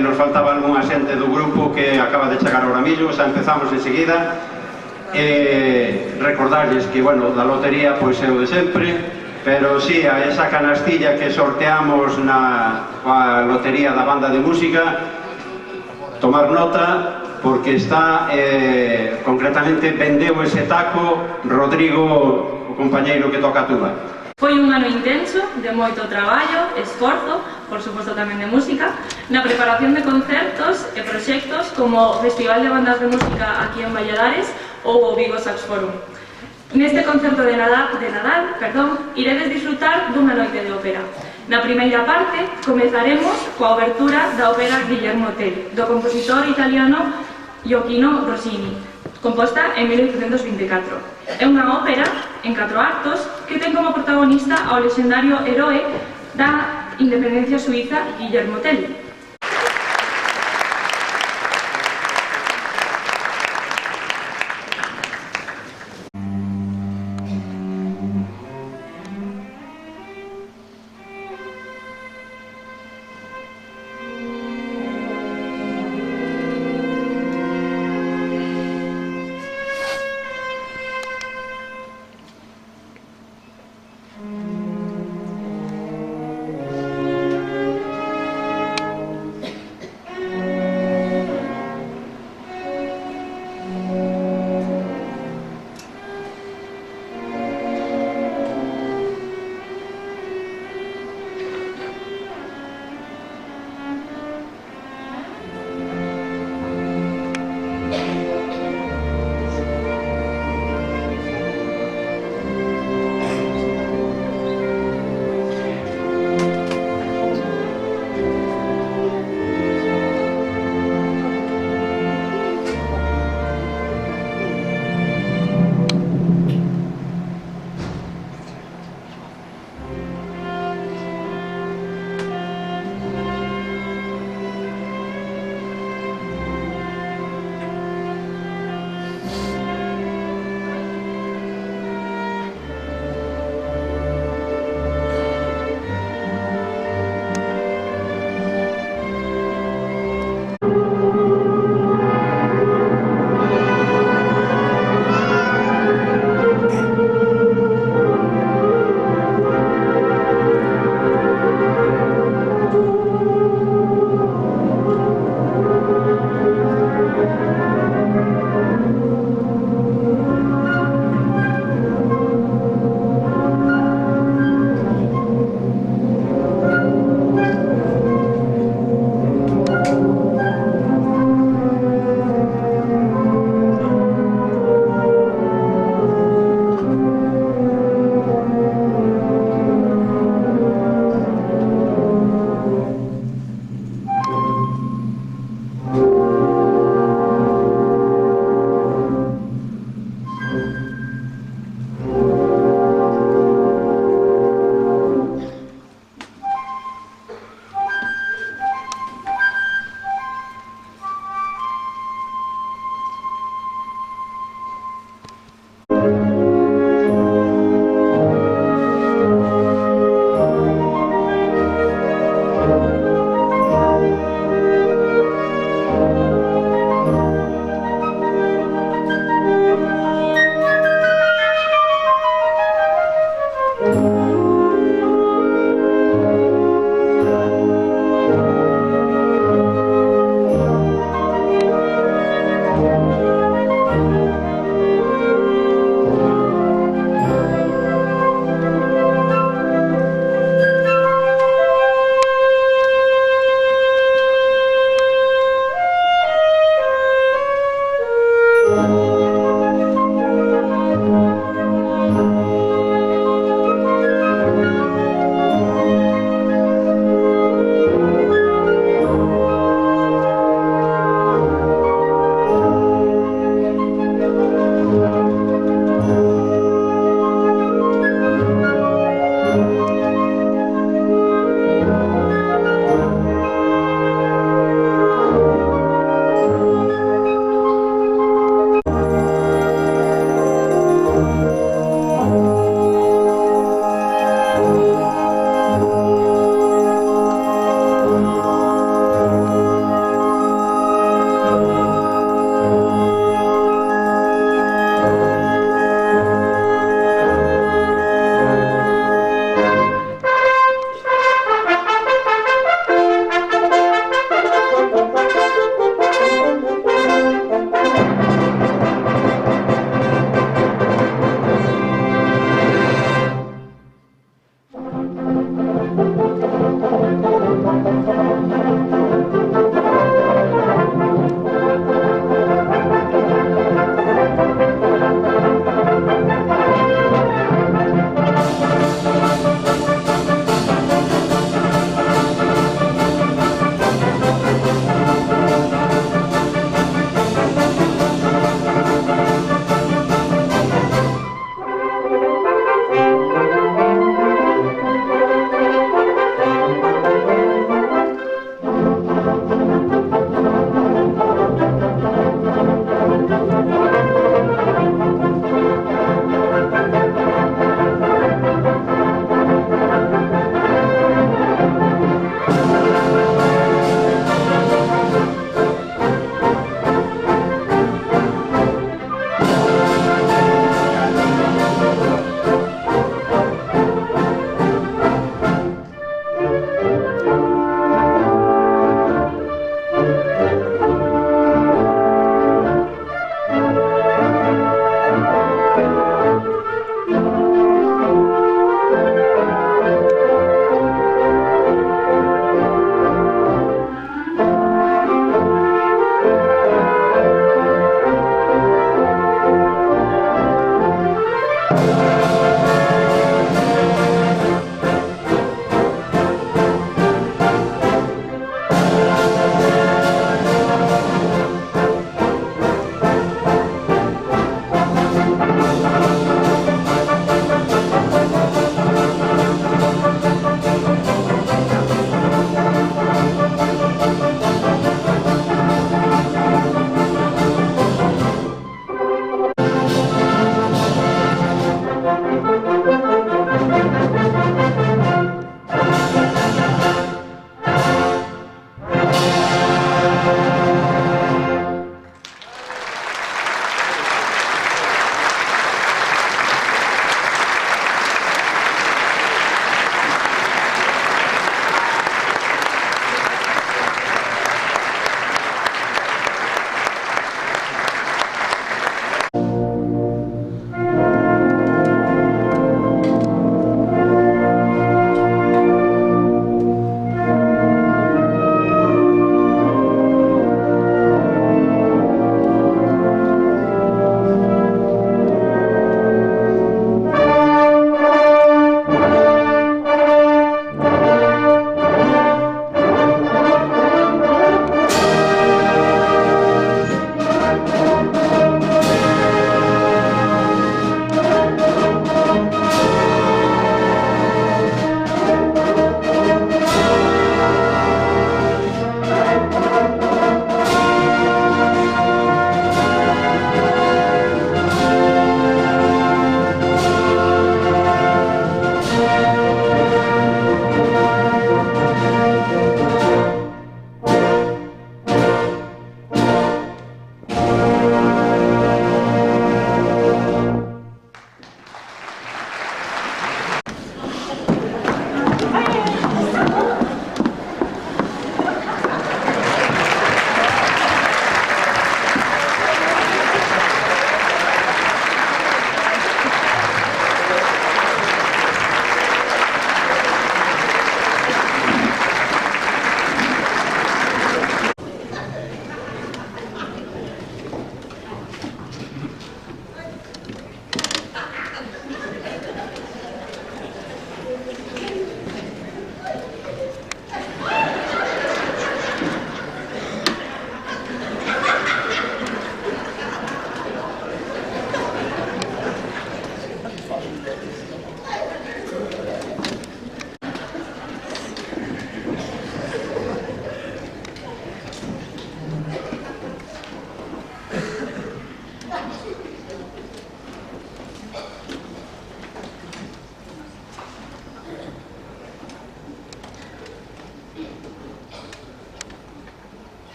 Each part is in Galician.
nos faltaba algunha xente do grupo que acaba de chegar ahora mismo, xa empezamos enseguida. Recordarles que, bueno, da lotería pois é o de sempre, pero si, a esa canastilla que sorteamos na lotería da banda de música, tomar nota, porque está, concretamente, vendeu ese taco Rodrigo, o compañeiro que toca a tuba. Foi un ano intenso, de moito traballo, esforzo, por suposto tamén de música, na preparación de concertos e proxectos como o Festival de Bandas de Música aquí en Valladares ou o Vigo Sax Forum. Neste concerto de Nadal, iredes disfrutar dunha noite de ópera. Na primeira parte, comezaremos coa obertura da ópera Guillermo Tell, do compositor italiano Gioachino Rossini, composta en 1824. É unha ópera en 4 actos que ten como protagonista ao lexendario heroe da independencia suiza Guillermo Tell.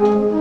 Yes,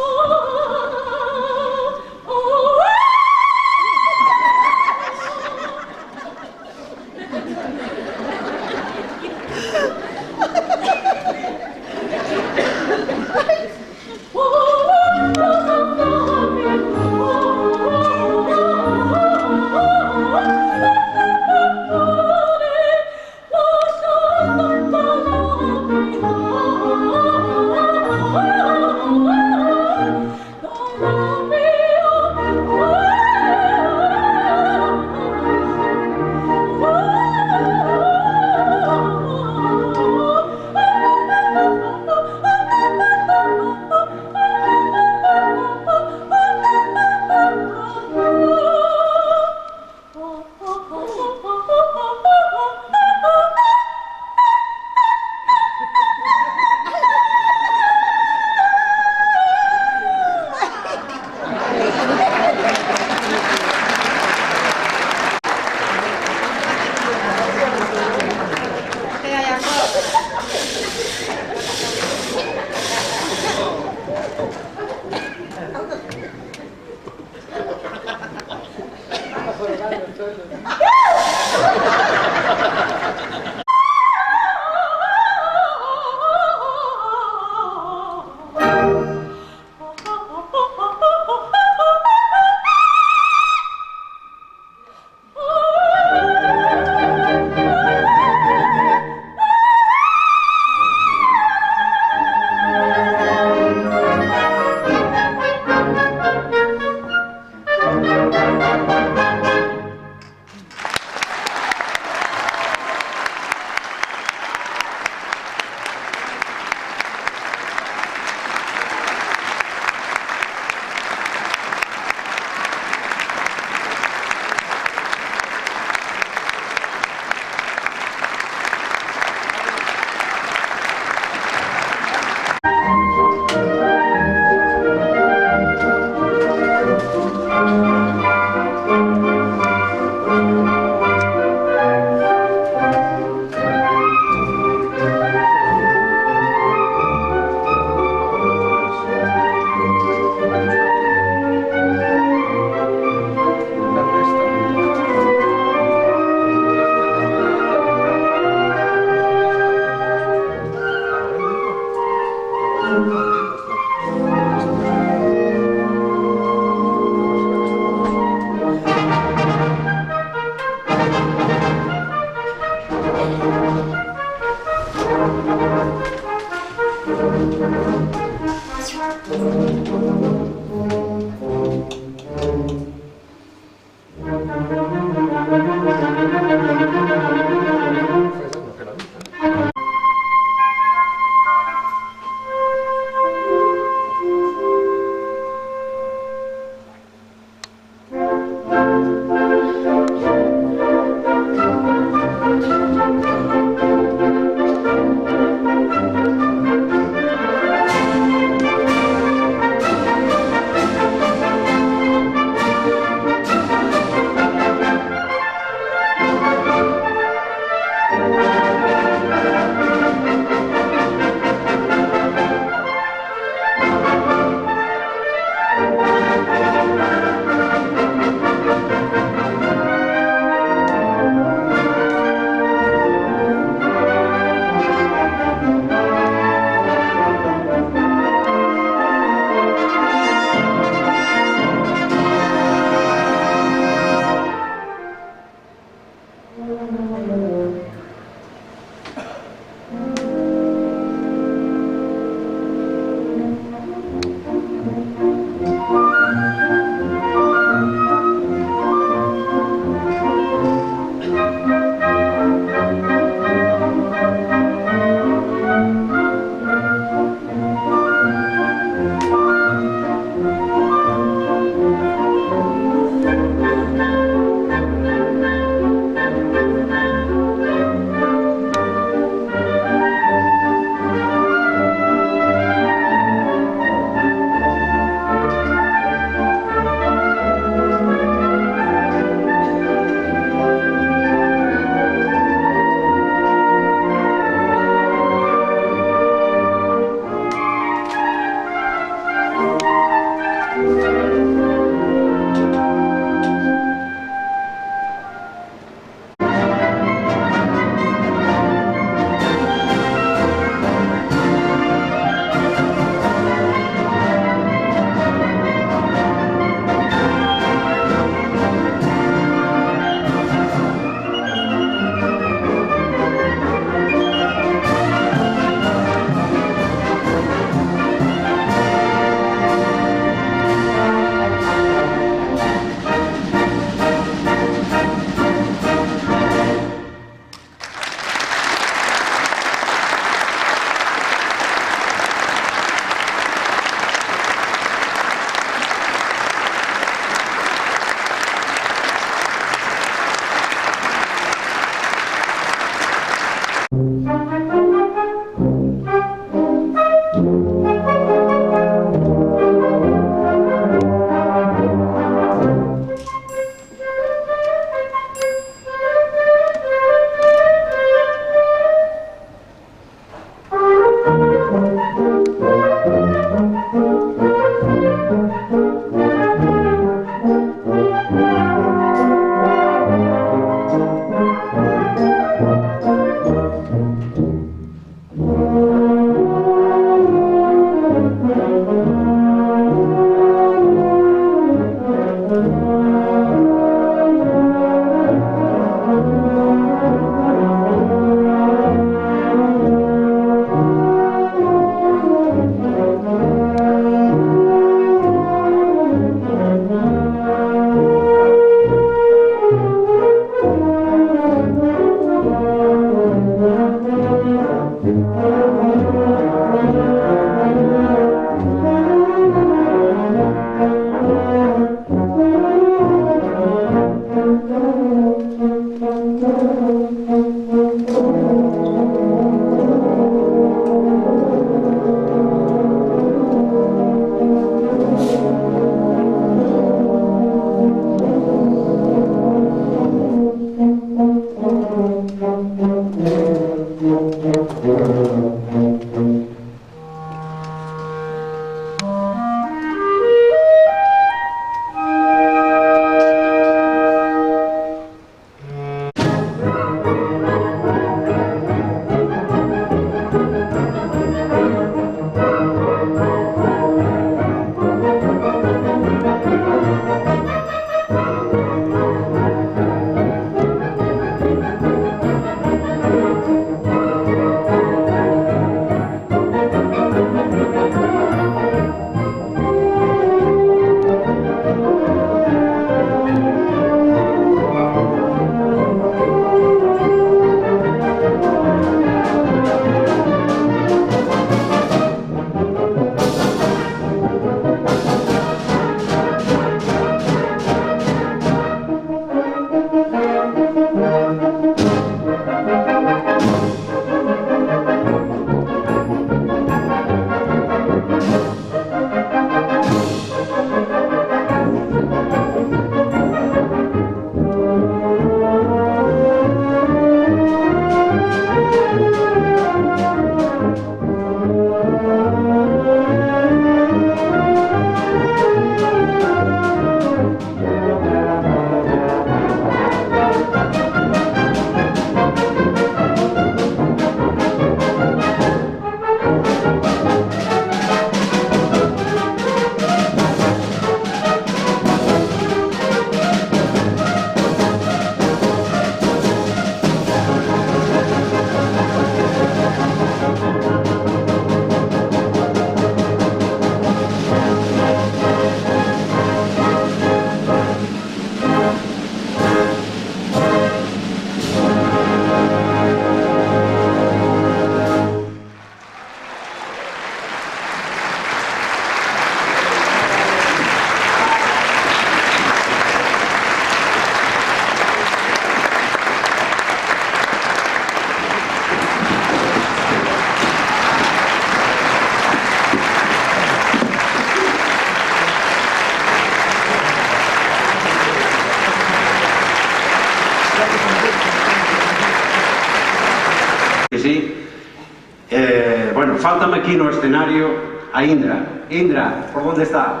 Bueno, faltame aquí no escenario a Indra. Indra, ¿por dónde está?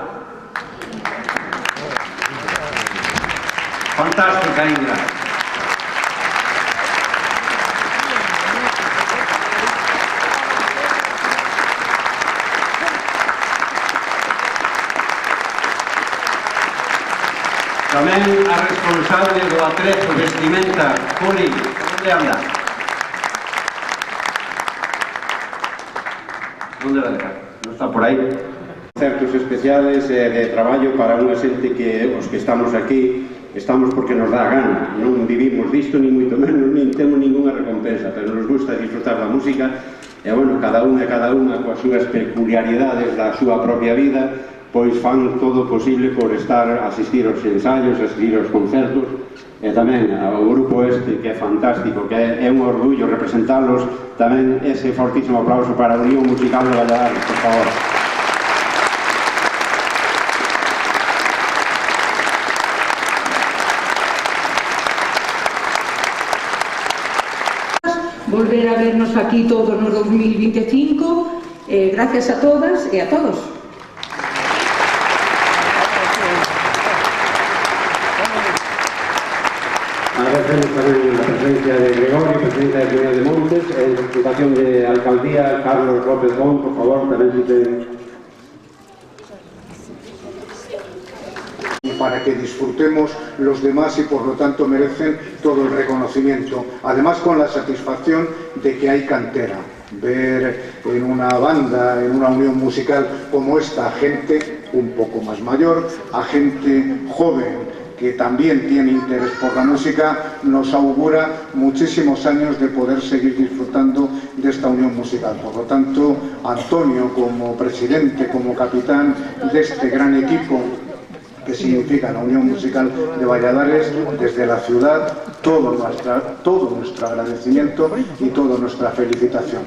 Fantástica, Indra. Tamén a responsable do atrezo vestimenta, Juli, onde anda? Onde vai? Non está por aí? Concertos especiales de traballo para unha xente que os que estamos aquí estamos porque nos dá a gana, non vivimos disto ni moito menos, nin temos ninguna recompensa, pero nos gusta disfrutar da música e, bueno, cada unha coas súas peculiaridades da súa propia vida, pois fan todo o posible por asistir aos ensaios, asistir aos concertos, e tamén ao grupo este que é fantástico, que é un orgullo representalos, tamén ese fortísimo aplauso para a Unión Musical de Valladares, por favor. Volver a vernos aquí todos no 2025, gracias a todas e a todos. Agradecemos tamén a presencia de Gregorio, presidente de Comunidad de Montes, en representación de Alcaldía, Carlos López Bon, por favor, tamén si ten... para que disfrutemos los demás y por lo tanto merecen todo el reconocimiento. Además, con la satisfacción de que hay cantera. Ver en una banda, en una unión musical como esta, a gente un poco más mayor, a gente joven que también tiene interés por la música, nos augura muchísimos años de poder seguir disfrutando de esta unión musical. Por lo tanto, Antonio, como presidente, como capitán de este gran equipo que significa la Unión Musical de Valladares, desde la ciudad, todo nuestro agradecimiento y toda nuestra felicitación.